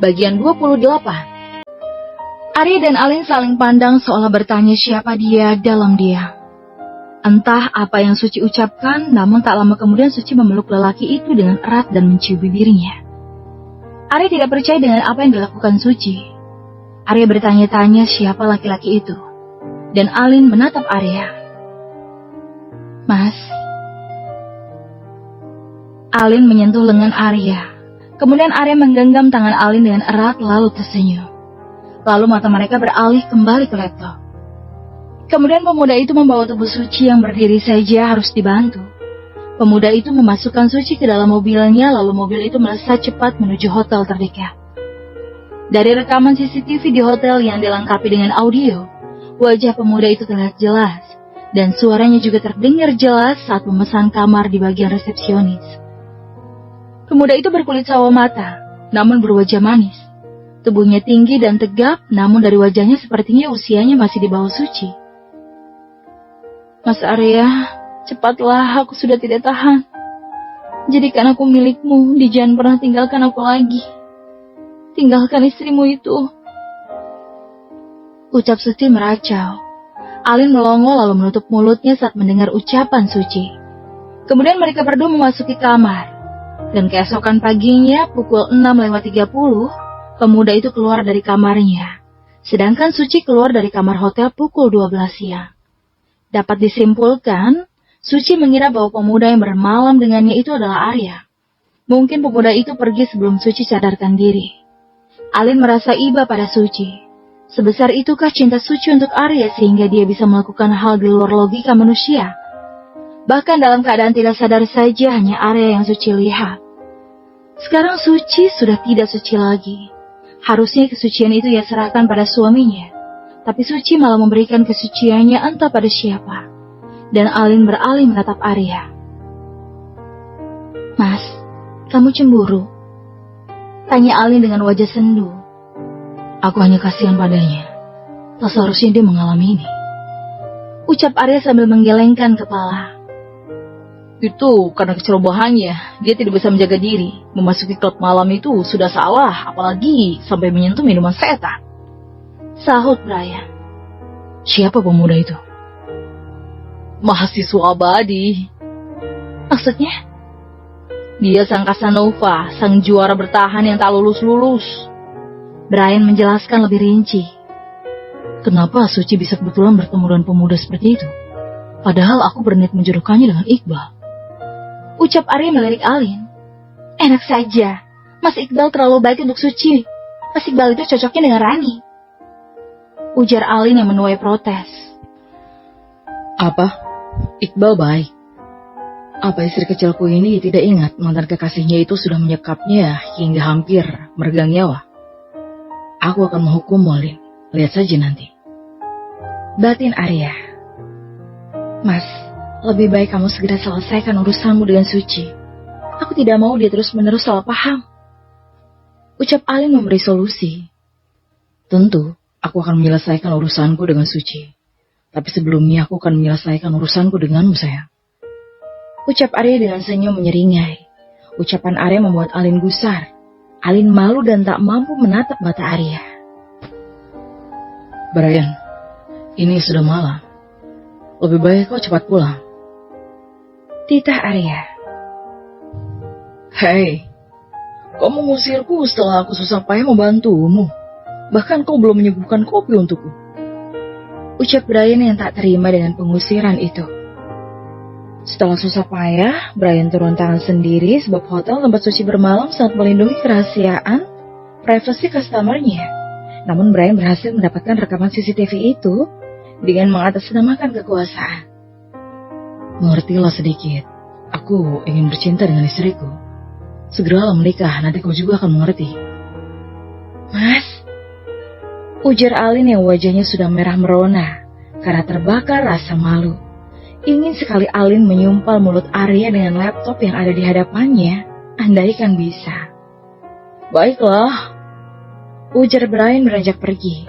Bagian 28. Arya dan Alin saling pandang seolah bertanya siapa dia dalam diam. Entah apa yang Suci ucapkan, namun tak lama kemudian Suci memeluk lelaki itu dengan erat dan mencium bibirnya. Arya tidak percaya dengan apa yang dilakukan Suci. Arya bertanya-tanya siapa laki-laki itu. Dan Alin menatap Arya. Mas. Alin menyentuh lengan Arya. Kemudian Arya menggenggam tangan Alin dengan erat lalu tersenyum. Lalu mata mereka beralih kembali ke laptop. Kemudian pemuda itu membawa tubuh Suci yang berdiri saja harus dibantu. Pemuda itu memasukkan Suci ke dalam mobilnya, lalu mobil itu melesat cepat menuju hotel terdekat. Dari rekaman CCTV di hotel yang dilengkapi dengan audio, wajah pemuda itu terlihat jelas, dan suaranya juga terdengar jelas saat memesan kamar di bagian resepsionis. Pemuda itu berkulit sawo mata, namun berwajah manis. Tubuhnya tinggi dan tegap, namun dari wajahnya sepertinya usianya masih di bawah Suci. Mas Arya, cepatlah, aku sudah tidak tahan. Jadikan aku milikmu, jangan pernah tinggalkan aku lagi. Tinggalkan istrimu itu. Ucap Suci meracau. Alin melongo lalu menutup mulutnya saat mendengar ucapan Suci. Kemudian mereka berdua memasuki kamar. Dan keesokan paginya, pukul 6:30, pemuda itu keluar dari kamarnya. Sedangkan Suci keluar dari kamar hotel pukul 12 siang. Dapat disimpulkan, Suci mengira bahwa pemuda yang bermalam dengannya itu adalah Arya. Mungkin pemuda itu pergi sebelum Suci sadarkan diri. Alin merasa iba pada Suci. Sebesar itukah cinta Suci untuk Arya sehingga dia bisa melakukan hal di luar logika manusia? Bahkan dalam keadaan tidak sadar saja hanya Arya yang Suci lihat. Sekarang Suci sudah tidak suci lagi. Harusnya kesucian itu ia serahkan pada suaminya. Tapi Suci malah memberikan kesuciannya entah pada siapa. Dan Alin beralih menatap Arya. Mas, kamu cemburu? Tanya Alin dengan wajah sendu. Aku hanya kasihan padanya. Tak seharusnya dia mengalami ini. Ucap Arya sambil menggelengkan kepala. Itu karena kecerobohannya. Dia tidak bisa menjaga diri. Memasuki klub malam itu sudah salah, apalagi sampai menyentuh minuman setan. Sahut Brian. Siapa pemuda itu? Mahasiswa abadi. Maksudnya? Dia sang Casanova, sang juara bertahan yang tak lulus-lulus. Brian menjelaskan lebih rinci. Kenapa Suci bisa kebetulan bertemu dengan pemuda seperti itu? Padahal aku berniat menjodohkannya dengan Iqbal. Ucap Arya melirik Alin. Enak saja. Mas Iqbal terlalu baik untuk Suci. Mas Iqbal itu cocoknya dengan Rani. Ujar Alin yang menuai protes. Apa? Iqbal baik. Apa istri kecilku ini tidak ingat mantan kekasihnya itu sudah menyekapnya hingga hampir meregang nyawa? Aku akan menghukum Alin. Lihat saja nanti. Batin Arya. Mas, lebih baik kamu segera selesaikan urusanmu dengan Suci. Aku tidak mau dia terus-menerus salah paham. Ucap Alin memberi solusi. Tentu. Aku akan menyelesaikan urusanku dengan Suci. Tapi sebelumnya aku akan menyelesaikan urusanku denganmu, sayang. Ucap Arya dengan senyum menyeringai. Ucapan Arya membuat Alin gusar. Alin malu dan tak mampu menatap mata Arya. Brian, ini sudah malam. Lebih baik kau cepat pulang. Titah Arya. Hei, kau mengusirku setelah aku susah payah membantumu. Bahkan kau belum menyuguhkan kopi untukku. Ucap Brian yang tak terima dengan pengusiran itu. Setelah susah payah, Brian turun tangan sendiri sebab hotel tempat Suci bermalam sangat melindungi kerahasiaan privasi customer-nya. Namun Brian berhasil mendapatkan rekaman CCTV itu dengan mengatasnamakan kekuasaan. Mengertilah sedikit. Aku ingin bercinta dengan istriku. Segeralah menikah, nanti kau juga akan mengerti. Mas, ujar Alin yang wajahnya sudah merah merona karena terbakar rasa malu. Ingin sekali Alin menyumpal mulut Arya dengan laptop yang ada di hadapannya, andaikan bisa. Baiklah, ujar Brian beranjak pergi.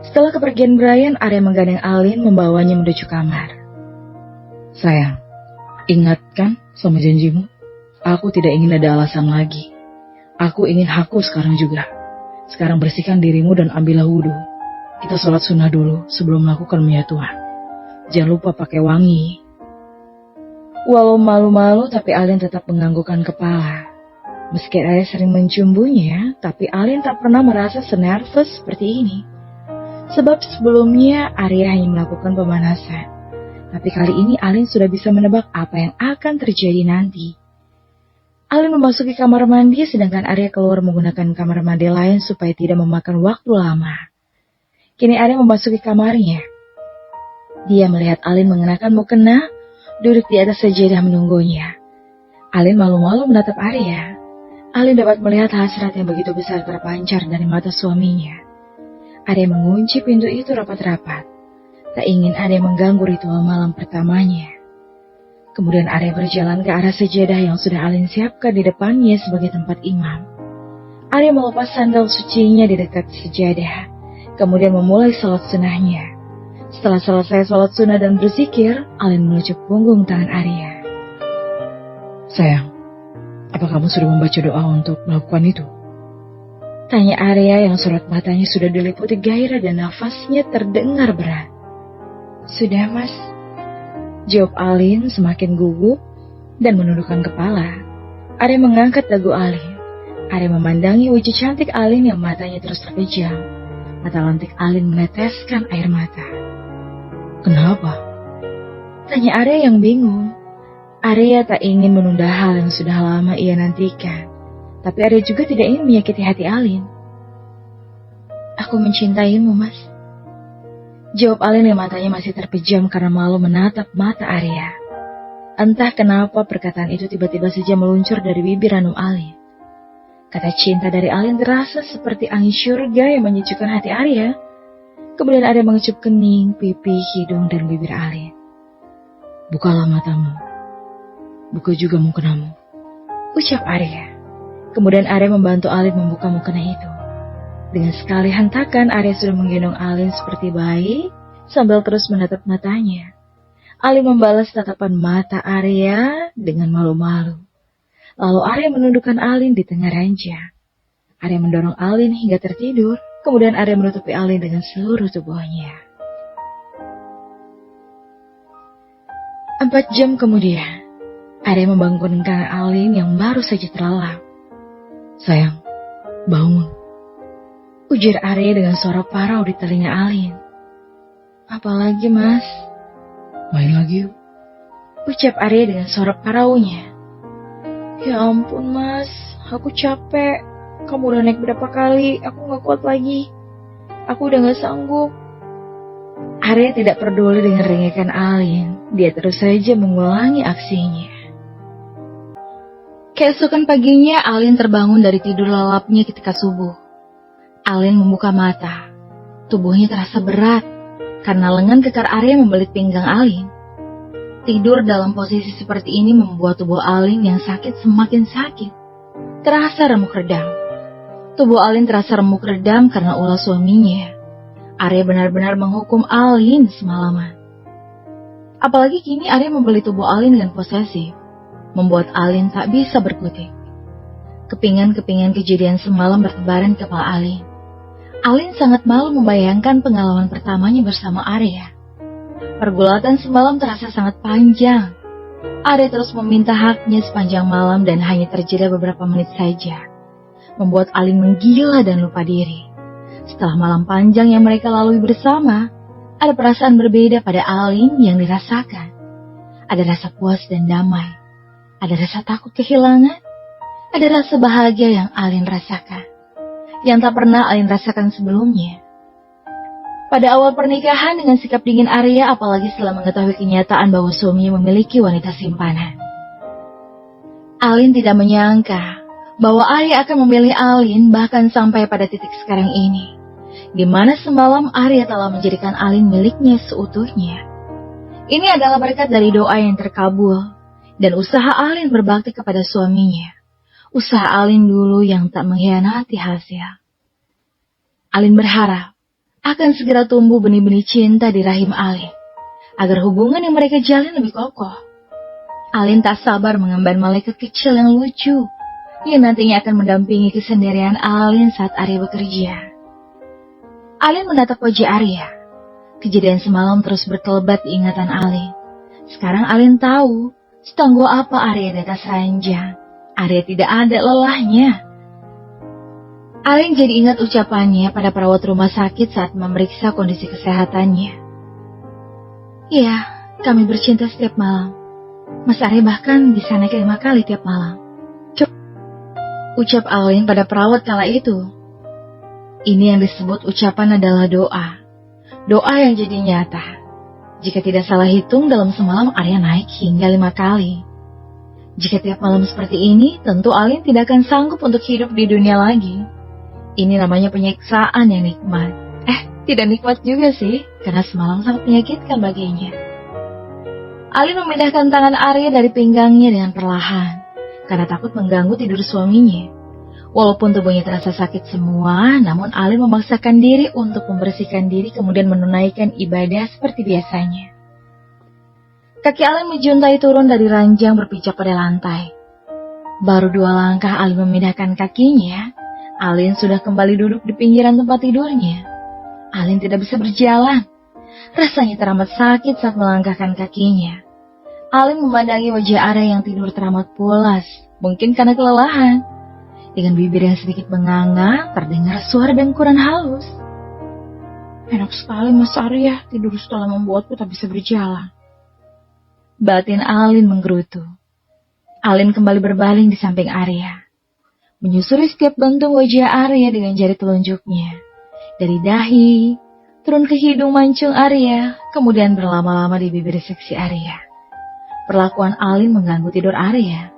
Setelah kepergian Brian, Arya menggandeng Alin membawanya menuju kamar. Sayang, ingatkan sama janjimu. Aku tidak ingin ada alasan lagi. Aku ingin haku sekarang juga. Sekarang bersihkan dirimu dan ambillah wudhu. Kita sholat sunnah dulu sebelum melakukan menyatuan. Jangan lupa pakai wangi. Walau malu-malu, tapi Alin tetap menganggukkan kepala. Meski Arya sering mencumbunya, tapi Alin tak pernah merasa senervous seperti ini. Sebab sebelumnya Arya hanya melakukan pemanasan. Tapi kali ini Alin sudah bisa menebak apa yang akan terjadi nanti. Alin memasuki kamar mandi sedangkan Arya keluar menggunakan kamar mandi lain supaya tidak memakan waktu lama. Kini Arya memasuki kamarnya. Dia melihat Alin mengenakan mukena, duduk di atas sajadah menunggunya. Alin malu-malu menatap Arya. Alin dapat melihat hasrat yang begitu besar terpancar dari mata suaminya. Arya mengunci pintu itu rapat-rapat. Tak ingin Arya mengganggu ritual malam pertamanya. Kemudian Arya berjalan ke arah sajadah yang sudah Alin siapkan di depannya sebagai tempat imam. Arya melepas sandal sucinya di dekat sajadah, kemudian memulai sholat sunnahnya. Setelah selesai sholat sunnah dan berzikir, Alin melucuk punggung tangan Arya. Sayang, apa kamu sudah membaca doa untuk melakukan itu? Tanya Arya yang sorot matanya sudah diliputi gairah dan nafasnya terdengar berat. Sudah, Mas. Jawab Alin semakin gugup dan menundukkan kepala. Arya mengangkat dagu Alin. Arya memandangi wajah cantik Alin yang matanya terus terpejam. Mata lantik Alin meneteskan air mata. Kenapa? Tanya Arya yang bingung. Arya tak ingin menunda hal yang sudah lama ia nantikan. Tapi Arya juga tidak ingin menyakiti hati Alin. Aku mencintaimu, Mas. Jawab Alin yang matanya masih terpejam karena malu menatap mata Arya. Entah kenapa perkataan itu tiba-tiba saja meluncur dari bibir ranum Alin. Kata cinta dari Alin terasa seperti angin syurga yang menyejukkan hati Arya. Kemudian Arya mengecup kening, pipi, hidung, dan bibir Alin. Bukalah matamu. Buka juga mukenamu. Ucap Arya. Kemudian Arya membantu Alin membuka mukena itu. Dengan sekali hentakan, Arya sudah menggendong Alin seperti bayi, sambil terus menatap matanya. Alin membalas tatapan mata Arya dengan malu-malu. Lalu Arya menundukkan Alin di tengah ranjang. Arya mendorong Alin hingga tertidur, kemudian Arya menutupi Alin dengan seluruh tubuhnya. 4 jam kemudian, Arya membangunkan Alin yang baru saja terlelap. Sayang, bangun. Ujar Arya dengan suara parau di telinga Alin. Apalagi, Mas? Main lagi yuk. Ucap Arya dengan suara paraunya. Ya ampun, Mas. Aku capek. Kamu udah naik berapa kali? Aku gak kuat lagi. Aku udah gak sanggup. Arya tidak peduli dengan rengekan Alin. Dia terus saja mengulangi aksinya. Keesokan paginya, Alin terbangun dari tidur lelapnya ketika subuh. Alin membuka mata. Tubuhnya terasa berat karena lengan kekar Arya membelit pinggang Alin. Tidur dalam posisi seperti ini membuat tubuh Alin yang sakit semakin sakit. Terasa remuk redam. Tubuh Alin terasa remuk redam karena ulah suaminya. Arya benar-benar menghukum Alin semalaman. Apalagi kini Arya membeli tubuh Alin dengan posesif, membuat Alin tak bisa berkutik. Kepingan-kepingan kejadian semalam bertebaran di kepala Alin. Alin sangat malu membayangkan pengalaman pertamanya bersama Arya. Pergulatan semalam terasa sangat panjang. Arya terus meminta haknya sepanjang malam dan hanya terjeda beberapa menit saja, membuat Alin menggila dan lupa diri. Setelah malam panjang yang mereka lalui bersama, ada perasaan berbeda pada Alin yang dirasakan. Ada rasa puas dan damai. Ada rasa takut kehilangan. Ada rasa bahagia yang Alin rasakan, yang tak pernah Alin rasakan sebelumnya. Pada awal pernikahan dengan sikap dingin Arya, apalagi setelah mengetahui kenyataan bahwa suaminya memiliki wanita simpanan. Alin tidak menyangka bahwa Arya akan memilih Alin bahkan sampai pada titik sekarang ini, di mana semalam Arya telah menjadikan Alin miliknya seutuhnya. Ini adalah berkat dari doa yang terkabul dan usaha Alin berbakti kepada suaminya. Usaha Alin dulu yang tak mengkhianati hasil. Alin berharap akan segera tumbuh benih-benih cinta di rahim Alin, agar hubungan yang mereka jalin lebih kokoh. Alin tak sabar mengemban malaikat kecil yang lucu, yang nantinya akan mendampingi kesendirian Alin saat Arya bekerja. Alin menatap wajah Arya. Kejadian semalam terus berkelebat di ingatan Alin. Sekarang Alin tahu setangguh apa Arya di atas ranjang. Arya tidak ada lelahnya. Alin jadi ingat ucapannya pada perawat rumah sakit saat memeriksa kondisi kesehatannya. "Iya, kami bercinta setiap malam. Mas Arya bahkan bisa naik 5 kali tiap malam." Ucap Alin pada perawat kala itu. Ini yang disebut ucapan adalah doa. Doa yang jadi nyata. Jika tidak salah hitung, dalam semalam Arya naik hingga 5 kali. Jika tiap malam seperti ini, tentu Alin tidak akan sanggup untuk hidup di dunia lagi. Ini namanya penyiksaan yang nikmat. Tidak nikmat juga sih, karena semalam sangat menyakitkan baginya. Alin memindahkan tangan Arya dari pinggangnya dengan perlahan, karena takut mengganggu tidur suaminya. Walaupun tubuhnya terasa sakit semua, namun Alin memaksakan diri untuk membersihkan diri kemudian menunaikan ibadah seperti biasanya. Kaki Alin menjuntai turun dari ranjang berpijak pada lantai. Baru 2 langkah Alin memindahkan kakinya, Alin sudah kembali duduk di pinggiran tempat tidurnya. Alin tidak bisa berjalan. Rasanya teramat sakit saat melangkahkan kakinya. Alin memandangi wajah Arya yang tidur teramat pulas, mungkin karena kelelahan. Dengan bibir yang sedikit menganga, terdengar suara dengkuran halus. "Enak sekali Mas Arya, tidur setelah membuatku tak bisa berjalan." Batin Alin menggerutu. Alin kembali berbaling di samping Arya, menyusuri setiap bentuk wajah Arya dengan jari telunjuknya. Dari dahi, turun ke hidung mancung Arya, kemudian berlama-lama di bibir seksi Arya. Perlakuan Alin mengganggu tidur Arya.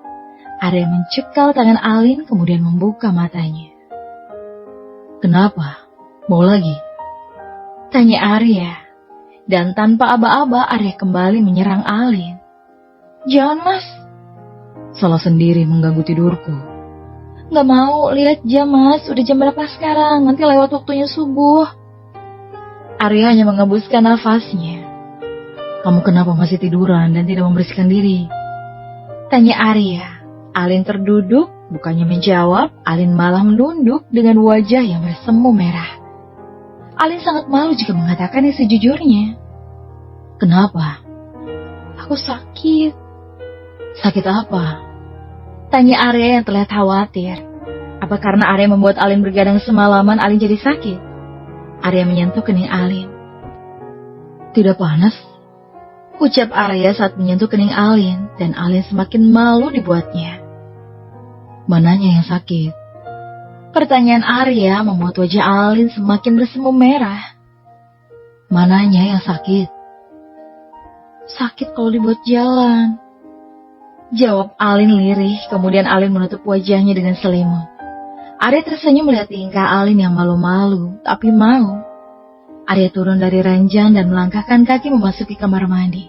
Arya mencekal tangan Alin kemudian membuka matanya. "Kenapa? Mau lagi?" tanya Arya. Dan tanpa aba-aba Arya kembali menyerang Alin. "Jangan Mas." "Salah sendiri mengganggu tidurku." "Gak mau, lihat jam Mas, udah jam berapa sekarang, nanti lewat waktunya subuh." Arya hanya mengembuskan nafasnya. "Kamu kenapa masih tiduran dan tidak membersihkan diri?" tanya Arya. Alin terduduk, bukannya menjawab, Alin malah menunduk dengan wajah yang bersemu merah. Alin sangat malu jika mengatakannya sejujurnya. "Kenapa?" "Aku sakit." "Sakit apa?" tanya Arya yang terlihat khawatir. Apa karena Arya membuat Alin bergadang semalaman, Alin jadi sakit? Arya menyentuh kening Alin. "Tidak panas?" ucap Arya saat menyentuh kening Alin, dan Alin semakin malu dibuatnya. "Mananya yang sakit?" pertanyaan Arya membuat wajah Alin semakin bersemu merah. "Mananya yang sakit?" "Sakit kalau dibuat jalan," jawab Alin lirih, kemudian Alin menutup wajahnya dengan selimut. Arya tersenyum melihat tingkah Alin yang malu-malu, tapi mau. Arya turun dari ranjang dan melangkahkan kaki memasuki kamar mandi.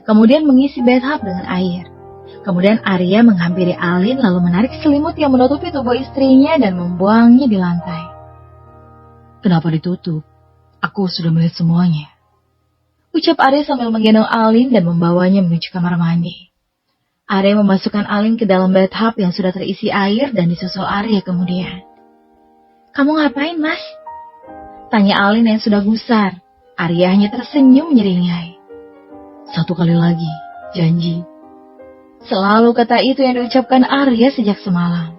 Kemudian mengisi bathtub dengan air. Kemudian Arya menghampiri Alin lalu menarik selimut yang menutupi tubuh istrinya dan membuangnya di lantai. "Kenapa ditutup? Aku sudah melihat semuanya," ucap Arya sambil menggendong Alin dan membawanya menuju kamar mandi. Arya memasukkan Alin ke dalam bathtub yang sudah terisi air dan disusul Arya kemudian. "Kamu ngapain, Mas?" tanya Alin yang sudah gusar. Arya hanya tersenyum menyeringai. "Satu kali lagi, janji." Selalu kata itu yang diucapkan Arya sejak semalam.